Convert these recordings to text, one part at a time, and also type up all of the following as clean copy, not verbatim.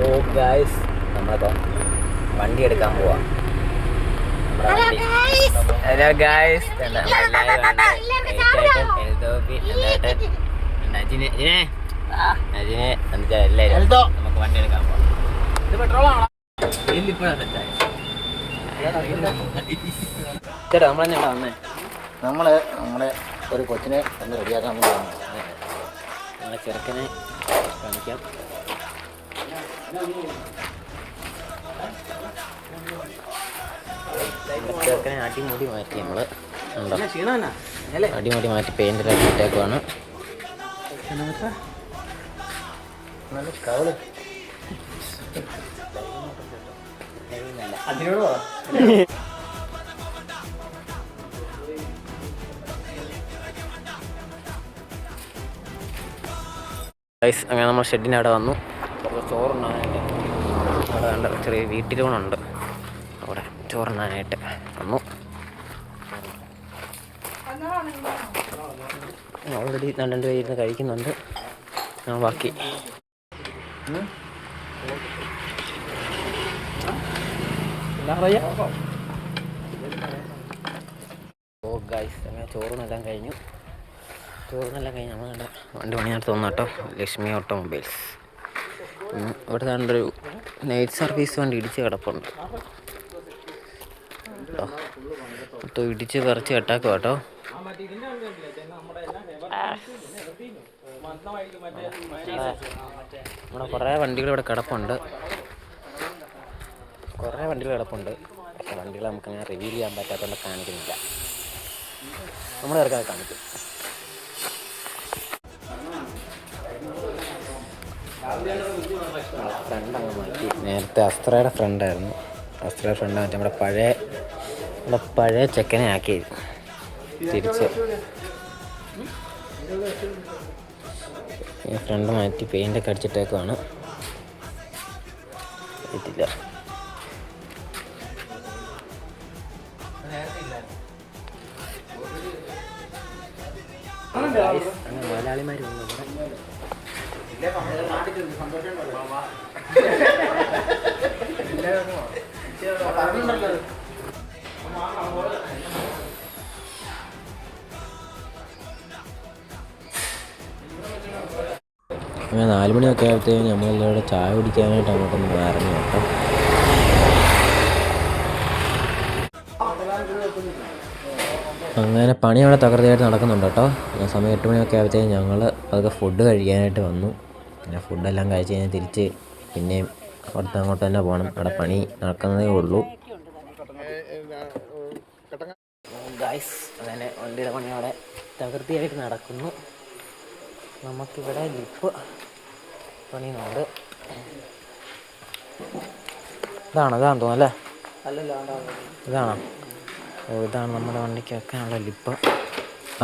ഓ guys, നമ്മളിപ്പം വണ്ടി എടുക്കാൻ പോവാം. ഹലോ ഗായ്സ്, എല്ലാവരും നമുക്ക് വണ്ടി എടുക്കാൻ പോവാം. ചേട്ടാ നമ്മളെന്നാ വന്നേ? നമ്മളെ ഒരു കൊച്ചിനെ ഒന്ന് റെഡിയാക്കാൻ പോകുന്നു. നമ്മളെ ചെറുക്കനെ കാണിക്കാം. ചെറുക്കനെ അടിമുടി മാറ്റി നമ്മള് അടിമുടി മാറ്റി പെയിന്റിലാക്കി ഇട്ടേക്കുവാണ്. അങ്ങനെ നമ്മൾ ഷെഡിൻ്റെ അവിടെ വന്നു. കുറച്ച് ചോറുണ്ണാനായിട്ട് അവിടെ കണ്ട ചെറിയ വീട്ടിലൂണുണ്ട്. അവിടെ ചോറുണ്ണാനായിട്ട് വന്നു. ഓൾറെഡി രണ്ട് പേര് കഴിക്കുന്നുണ്ട്. ബാക്കി ഓ ഗൈസ്, അങ്ങനെ ചോറിനെല്ലാം കഴിഞ്ഞു. നമ്മളുടെ വണ്ടി പണിയായിട്ട് തോന്നുന്നു കേട്ടോ. ലക്ഷ്മി ഓട്ടോമൊബൈൽസ്. ഇവിടെ കണ്ടൊരു നൈറ്റ് സർവീസ് വണ്ടി ഇടിച്ച് കിടപ്പുണ്ട് കേട്ടോ. മൊത്തം ഇടിച്ച് പറിച്ച് കെട്ടാക്കുക കേട്ടോ. നമ്മുടെ കുറേ വണ്ടികൾ ഇവിടെ കിടപ്പുണ്ട്. പക്ഷേ വണ്ടികൾ നമുക്കങ്ങനെ റിവീൽ ചെയ്യാൻ പറ്റാത്തതുകൊണ്ട് കാണിക്കുന്നില്ല. നമ്മൾ ഇറക്കാതെ കാണിക്കും. ഫ്രണ്ട് അങ്ങ് മാറ്റി. നേരത്തെ അസ്ത്രയുടെ ഫ്രണ്ടായിരുന്നു. അസ്ത്രയുടെ ഫ്രണ്ട് മാറ്റി നമ്മുടെ പഴയ ചെക്കനെ ആക്കി തിരിച്ച് ഈ ഫ്രണ്ട് മാറ്റി പെയിൻ്റൊക്കെ അടിച്ചിട്ടേക്കുവാണ്. പറ്റില്ല. മലയാളിമാരുണ്ട് അങ്ങനെ 4 മണിയൊക്കെ ആയപ്പോഴത്തേക്കും നമ്മളെല്ലാവരും ചായ കുടിക്കാനായിട്ട് അങ്ങോട്ടൊന്ന് ഇറങ്ങി കേട്ടോ. അങ്ങനെ പണി അവിടെ തകൃതിയായിട്ട് നടക്കുന്നുണ്ട് കേട്ടോ. സമയം 8 മണിയൊക്കെ ആയപ്പോഴത്തേക്കും ഞങ്ങൾ അതൊക്കെ ഫുഡ് കഴിക്കാനായിട്ട് വന്നു. പിന്നെ ഫുഡെല്ലാം കഴിച്ച് കഴിഞ്ഞാൽ തിരിച്ച് പിന്നെയും അങ്ങോട്ട് തന്നെ പോകണം. അവിടെ പണി നടക്കുന്നതേ ഉള്ളൂ. ഗൈസ്, അങ്ങനെ വണ്ടിയുടെ പണി അവിടെ തകൃതിയായിട്ട് നടക്കുന്നു. നമുക്കിവിടെ ലിപ്പ് പണിയുന്നുണ്ട്. ഇതാണോ തോന്നുന്നല്ലേ? ഇതാണോ? ഇതാണ് നമ്മുടെ വണ്ടിക്ക് വെക്കാനുള്ള ലിപ്പ്.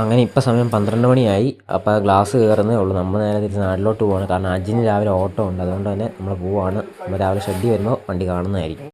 അങ്ങനെ ഇപ്പം സമയം 12 മണിയായി. അപ്പോൾ ഗ്ലാസ് കയറുന്നേ ഉള്ളൂ. നമ്മൾ നേരെ തിരിച്ച് നാട്ടിലോട്ട് പോവാണ്. കാരണം അജിന് രാവിലെ ഓട്ടോ ഉണ്ട്. അതുകൊണ്ട് തന്നെ നമ്മൾ പോവാണ്. നമ്മൾ രാവിലെ ഷെഡിൽ വരുമ്പോൾ വണ്ടി കാണുന്നതായിരിക്കും.